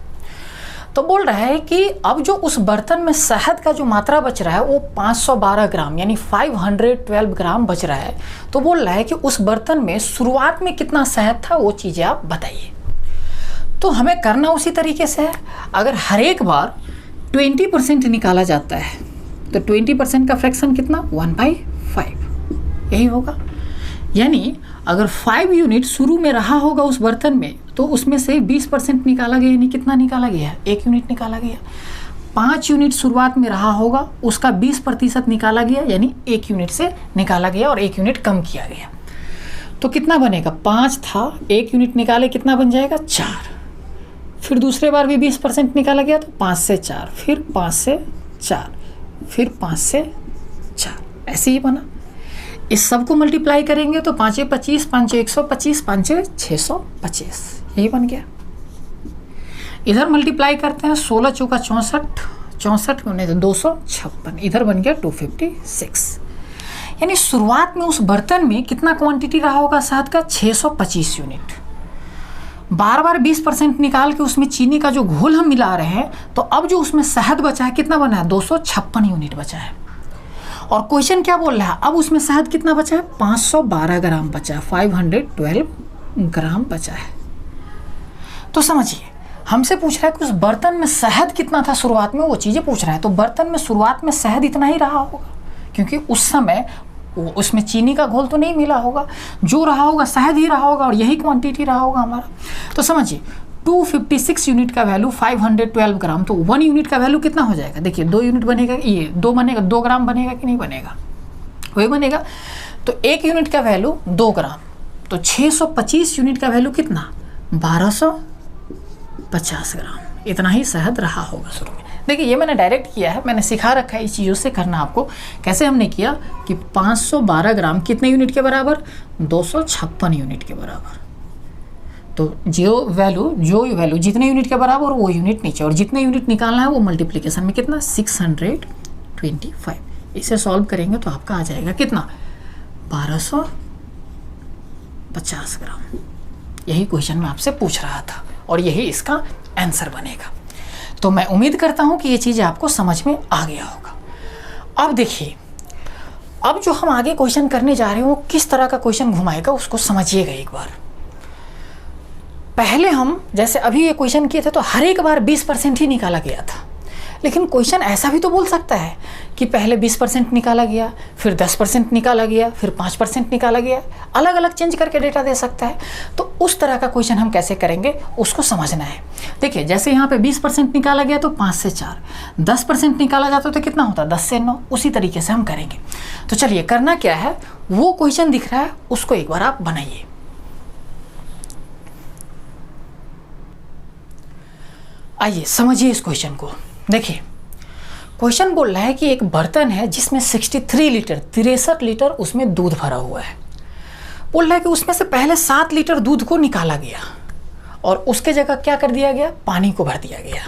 तो बोल रहा है कि अब जो उस बर्तन में शहद का जो मात्रा बच रहा है वो 512 ग्राम यानी 512 ग्राम बच रहा है। तो बोल रहा है कि उस बर्तन में शुरुआत में कितना शहद था वो चीज़ें आप बताइए। तो हमें करना उसी तरीके से है। अगर हर एक बार 20% निकाला जाता है तो 20% का फ्रैक्शन कितना, 1/5, यही होगा। यानी अगर 5 यूनिट शुरू में रहा होगा उस बर्तन में तो उसमें से 20% निकाला गया, यानी कितना निकाला गया, 1 यूनिट निकाला गया। 5 यूनिट शुरुआत में रहा होगा उसका 20% निकाला गया, यानी 1 यूनिट से निकाला गया और 1 यूनिट कम किया गया। तो कितना बनेगा, 5 था, 1 यूनिट निकाले कितना बन जाएगा, 4। फिर दूसरे बार भी 20% निकाला गया तो 5 से 4, फिर 5 से 4, फिर 5 से 4, ऐसे ही बना। इस सब को मल्टीप्लाई करेंगे तो 5 × 25, 5 × 125, 5 × 625, यही बन गया। इधर मल्टीप्लाई करते हैं, 16 × 4 = 64, 64 में 256, इधर बन गया 256। यानी शुरुआत में उस बर्तन में कितना क्वांटिटी रहा होगा शहद का, 625 यूनिट। बार बार 20% निकाल के उसमें चीनी का जो घोल हम मिला रहे हैं, तो अब जो उसमें शहद बचा है कितना बना है, 256 यूनिट बचा है। और क्वेश्चन क्या बोल रहा है, अब उसमें शहद कितना बचा है, 512 ग्राम बचा है, 512 ग्राम बचा है। तो समझिए, हमसे पूछ रहा है कि उस बर्तन में शहद कितना था शुरुआत में, वो चीज़ें पूछ रहा है। तो बर्तन में शुरुआत में शहद इतना ही रहा होगा, क्योंकि उस समय उसमें चीनी का घोल तो नहीं मिला होगा, जो रहा होगा शहद ही रहा होगा और यही क्वांटिटी रहा होगा हमारा। तो समझिए, 256 यूनिट का वैल्यू 512 ग्राम, तो 1 यूनिट का वैल्यू कितना हो जाएगा, देखिए 2 यूनिट बनेगा, ये 2 बनेगा, 2 ग्राम बनेगा कि नहीं बनेगा, वही बनेगा। तो 1 यूनिट का वैल्यू 2 ग्राम, तो 625 यूनिट का वैल्यू कितना, 1250 ग्राम, इतना ही शहद रहा होगा शुरू में। देखिए, ये मैंने डायरेक्ट किया है, मैंने सिखा रखा है इस चीज़ों से करना आपको। कैसे हमने किया कि 512 ग्राम कितने यूनिट के बराबर, 256 यूनिट के बराबर। तो जो वैल्यू जितने यूनिट के बराबर वो यूनिट नीचे, और जितने यूनिट निकालना है वो मल्टीप्लिकेशन में कितना, 625। इसे सॉल्व करेंगे तो आपका आ जाएगा कितना, 1250 ग्राम। यही क्वेश्चन मैं आपसे पूछ रहा था और यही इसका आंसर बनेगा। तो मैं उम्मीद करता हूं कि ये चीज़ आपको समझ में आ गया होगा। अब देखिए, अब जो हम आगे क्वेश्चन करने जा रहे हैं वो किस तरह का क्वेश्चन घुमाएगा उसको समझिएगा एक बार। पहले हम जैसे अभी ये क्वेश्चन किए थे तो हर एक बार 20% ही निकाला गया था, लेकिन क्वेश्चन ऐसा भी तो बोल सकता है कि पहले 20% निकाला गया, फिर 10% निकाला गया, फिर 5% निकाला गया, अलग अलग चेंज करके डेटा दे सकता है। तो उस तरह का क्वेश्चन हम कैसे करेंगे उसको समझना है। देखिए जैसे यहाँ पे 20% निकाला गया तो 5 से 4, 10% निकाला जाता तो कितना होता 10 से 9, उसी तरीके से हम करेंगे। तो चलिए करना क्या है, वो क्वेश्चन दिख रहा है उसको एक बार आप बनाइए। आइए समझिए इस क्वेश्चन को। देखिए क्वेश्चन बोल रहा है कि एक बर्तन है जिसमें 63 लीटर 63 लीटर उसमें दूध भरा हुआ है। बोल रहा है कि उसमें से पहले 7 लीटर दूध को निकाला गया और उसके जगह क्या कर दिया गया, पानी को भर दिया गया।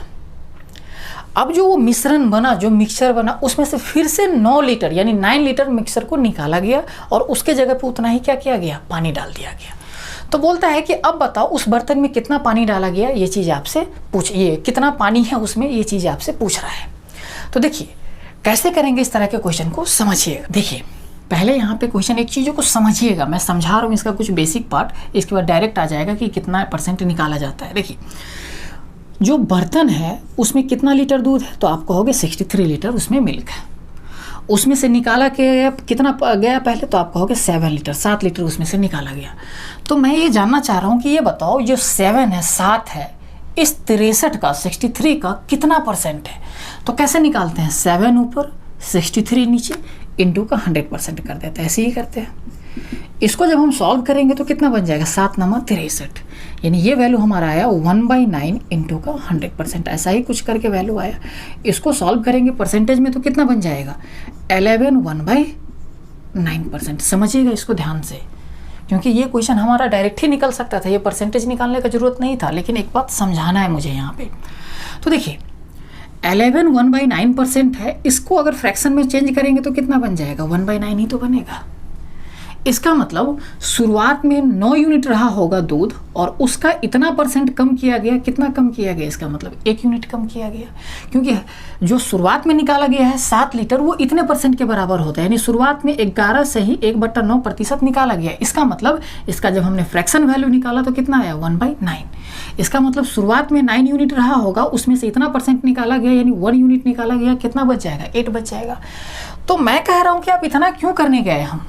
अब जो वो मिश्रण बना, जो मिक्सचर बना, उसमें से फिर से 9 लीटर यानी 9 लीटर मिक्सचर को निकाला गया और उसके जगह पे उतना ही क्या किया गया, पानी डाल दिया गया। तो बोलता है कि अब बताओ उस बर्तन में कितना पानी डाला गया, ये चीज़ आपसे ये कितना पानी है उसमें, ये चीज़ आपसे पूछ रहा है। तो देखिए कैसे करेंगे इस तरह के क्वेश्चन को, समझिएगा। देखिए पहले यहाँ पे क्वेश्चन एक चीज़ों को समझिएगा, मैं समझा रहा हूँ इसका कुछ बेसिक पार्ट, इसके बाद डायरेक्ट आ जाएगा कि कितना % निकाला जाता है। देखिए जो बर्तन है उसमें कितना लीटर दूध है, तो आप कहोगे 63 लीटर उसमें मिल्क है। उसमें से निकाला के कितना गया पहले, तो आप कहोगे 7 लीटर, 7 लीटर उसमें से निकाला गया। तो मैं ये जानना चाह रहा हूँ कि ये बताओ जो 7 है, 7 है, इस 63 का 63 का कितना % है। तो कैसे निकालते हैं, 7 ऊपर 63 नीचे इंटू का 100% कर देते हैं, ऐसे ही करते हैं। इसको जब हम सॉल्व करेंगे तो कितना बन जाएगा, 7 9 63, यानी ये वैल्यू हमारा आया 1/9 इंटू का 100%, ऐसा ही कुछ करके वैल्यू आया। इसको सॉल्व करेंगे परसेंटेज में तो कितना बन जाएगा, 11 1/9%। समझिएगा इसको ध्यान से, क्योंकि ये क्वेश्चन हमारा डायरेक्ट ही निकल सकता था, ये परसेंटेज निकालने का जरूरत नहीं था, लेकिन एक बात समझाना है मुझे यहाँ पे। तो देखिए 11 1/9% है, इसको अगर फ्रैक्शन में चेंज करेंगे तो कितना बन जाएगा, 1/9 ही तो बनेगा। इसका मतलब शुरुआत में 9 यूनिट रहा होगा दूध और उसका इतना % कम किया गया, कितना कम किया गया, इसका मतलब 1 यूनिट कम किया गया, क्योंकि जो शुरुआत में निकाला गया है 7 लीटर वो इतने % के बराबर होता है, यानी शुरुआत में 11 से ही 1/9% निकाला गया। इसका मतलब इसका जब हमने फ्रैक्शन वैल्यू निकाला तो कितना आया, 1/9। इसका मतलब शुरुआत में 9 यूनिट रहा होगा, उसमें से इतना % निकाला गया, यानी 1 यूनिट निकाला गया, कितना बच जाएगा, 8 बच जाएगा। तो मैं कह रहा हूँ कि आप इतना क्यों करने गए, हम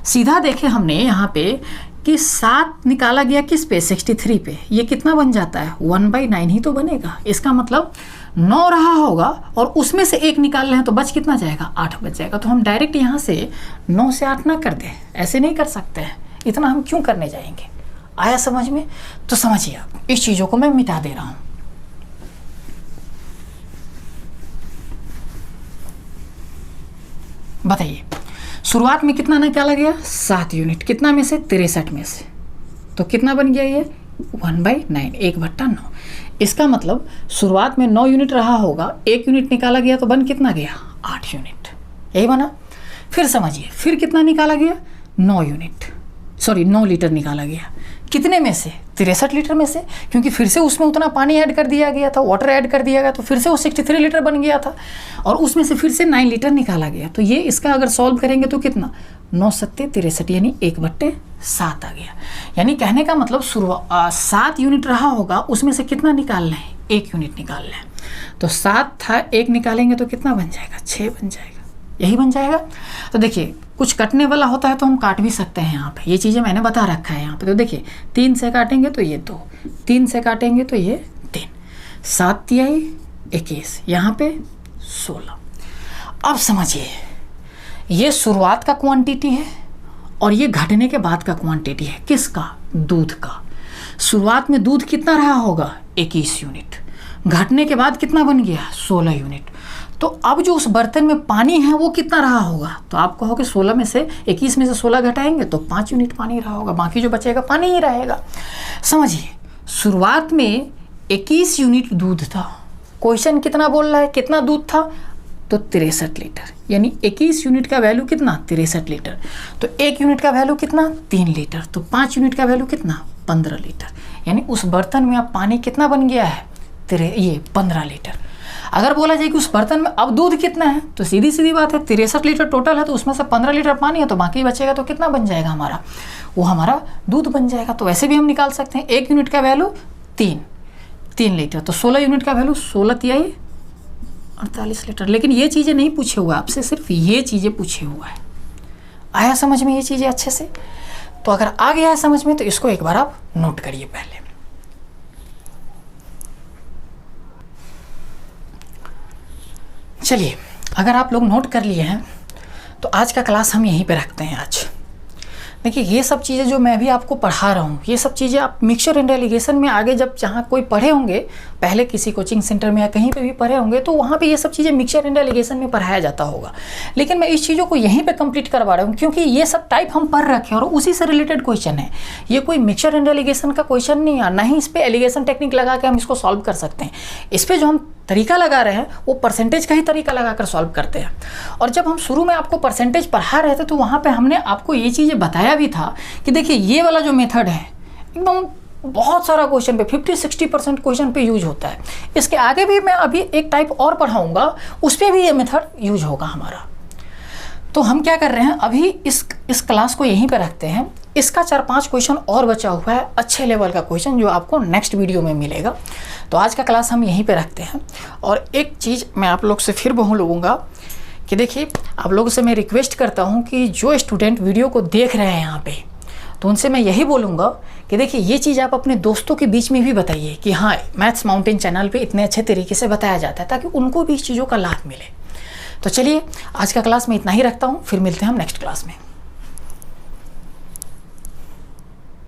सीधा देखे हमने यहाँ पे कि 7 निकाला गया किस पे, 63 पे, ये कितना बन जाता है, 1/9 ही तो बनेगा। इसका मतलब 9 रहा होगा और उसमें से 1 निकाल रहे हैं तो बच कितना जाएगा, 8 बच जाएगा। तो हम डायरेक्ट यहाँ से 9 से 8 ना कर दें, ऐसे नहीं कर सकते हैं, इतना हम क्यों करने जाएंगे। आया समझ में? तो समझिए आप, इस चीज़ों को मैं मिटा दे रहा हूँ। बताइए शुरुआत में कितना निकाला गया, 7 यूनिट, कितना में से, 63 में से, तो कितना बन गया ये, 1/9, 1/9। इसका मतलब शुरुआत में 9 यूनिट रहा होगा, 1 यूनिट निकाला गया तो बन कितना गया, 8 यूनिट, यही बना। फिर समझिए फिर कितना निकाला गया, 9 लीटर निकाला गया, कितने में से, 63 लीटर में से, क्योंकि फिर से उसमें उतना पानी ऐड कर दिया गया था, वाटर ऐड कर दिया गया, तो फिर से वो 63 लीटर बन गया था और उसमें से फिर से 9 लीटर निकाला गया। तो ये इसका अगर सॉल्व करेंगे तो कितना, 9 7 63, यानी 1/7 आ गया। यानी कहने का मतलब 7 यूनिट रहा होगा, उसमें से कितना निकालना है, 1 यूनिट निकालना है। तो 7 था, 1 निकालेंगे तो कितना बन जाएगा, 6 बन जाएगा, यही बन जाएगा। तो देखिए कुछ कटने वाला होता है तो हम काट भी सकते हैं, यहाँ पे ये चीज़ें मैंने बता रखा है यहाँ पे। तो देखिए 3 से काटेंगे तो ये 2, 3 से काटेंगे तो ये 3, 7 तिहाई 21, यहाँ पे 16। अब समझिए ये शुरुआत का क्वांटिटी है और ये घटने के बाद का क्वांटिटी है, किसका, दूध का। शुरुआत में दूध कितना रहा होगा, 21 यूनिट, घटने के बाद कितना बन गया, 16 यूनिट। तो अब जो उस बर्तन में पानी है वो कितना रहा होगा, तो आप कहोगे 16 में से 21 में से 16 घटाएंगे तो 5 यूनिट पानी रहा होगा, बाकी जो बचेगा पानी ही रहेगा। समझिए शुरुआत में 21 यूनिट दूध था, क्वेश्चन कितना बोल रहा है, कितना दूध था, तो 63 लीटर, यानी 21 यूनिट का वैल्यू कितना, 63 लीटर। तो 1 यूनिट का वैल्यू कितना, 3 लीटर, तो 5 यूनिट का वैल्यू कितना, 15 लीटर। यानी उस बर्तन में अब पानी कितना बन गया है, ये 15 लीटर। अगर बोला जाए कि उस बर्तन में अब दूध कितना है, तो सीधी सीधी बात है 63 लीटर टोटल है, तो उसमें से 15 लीटर पानी है, तो बाकी बचेगा तो कितना बन जाएगा हमारा, वो हमारा दूध बन जाएगा। तो वैसे भी हम निकाल सकते हैं 1 यूनिट का वैल्यू 3 लीटर, तो 16 यूनिट का वैल्यू 16 तिहाई 48 लीटर। लेकिन ये चीज़ें नहीं पूछे हुआ आपसे, सिर्फ ये चीज़ें पूछे हुआ है। आया समझ में ये चीज़ें अच्छे से? तो अगर आ गया है समझ में तो इसको एक बार आप नोट करिए पहले। चलिए, अगर आप लोग नोट कर लिए हैं तो आज का क्लास हम यहीं पे रखते हैं। आज देखिए, ये सब चीज़ें जो मैं भी आपको पढ़ा रहा हूँ, ये सब चीज़ें आप मिक्सचर एंड एलिगेशन में आगे जब जहाँ कोई पढ़े होंगे, पहले किसी कोचिंग सेंटर में या कहीं पे भी पढ़े होंगे, तो वहाँ पे ये सब चीज़ें मिक्सचर एंड एलिगेशन में पढ़ाया जाता होगा। लेकिन मैं इस चीज़ों को यहीं पे कंप्लीट करवा रहा हूँ क्योंकि ये सब टाइप हम पढ़ रखे हैं और उसी से रिलेटेड क्वेश्चन है। ये कोई मिक्सचर एंड एलिगेशन का क्वेश्चन नहीं है, ना ही इस पर एलिगेशन टेक्निक लगा के हम इसको सॉल्व कर सकते हैं। इस पर जो हम तरीका लगा रहे हैं वो परसेंटेज का ही तरीका लगाकर सॉल्व करते हैं। और जब हम शुरू में आपको परसेंटेज पढ़ा रहे थे तो वहाँ पे हमने आपको ये चीज़ें बताया भी था कि देखिए ये वाला जो मेथड है एकदम बहुत सारा क्वेश्चन पे 50-60% क्वेश्चन पे यूज होता है। इसके आगे भी मैं अभी एक टाइप और पढ़ाऊँगा, उस पर भी ये मेथड यूज होगा हमारा। तो हम क्या कर रहे हैं, अभी इस क्लास को यहीं पे रखते हैं। इसका 4-5 क्वेश्चन और बचा हुआ है, अच्छे लेवल का क्वेश्चन, जो आपको नेक्स्ट वीडियो में मिलेगा। तो आज का क्लास हम यहीं पे रखते हैं। और एक चीज़ मैं आप लोग से फिर बोलूँगा कि देखिए, आप लोगों से मैं रिक्वेस्ट करता हूँ कि जो स्टूडेंट वीडियो को देख रहे हैं यहाँ पे, तो उनसे मैं यही बोलूँगा कि देखिए ये चीज़ आप अपने दोस्तों के बीच में भी बताइए कि हाँ, मैथ्स माउंटेन चैनल पे इतने अच्छे तरीके से बताया जाता है, ताकि उनको भी इस चीज़ों का लाभ मिले। तो चलिए, आज का क्लास में इतना ही रखता हूँ, फिर मिलते हैं हम नेक्स्ट क्लास में।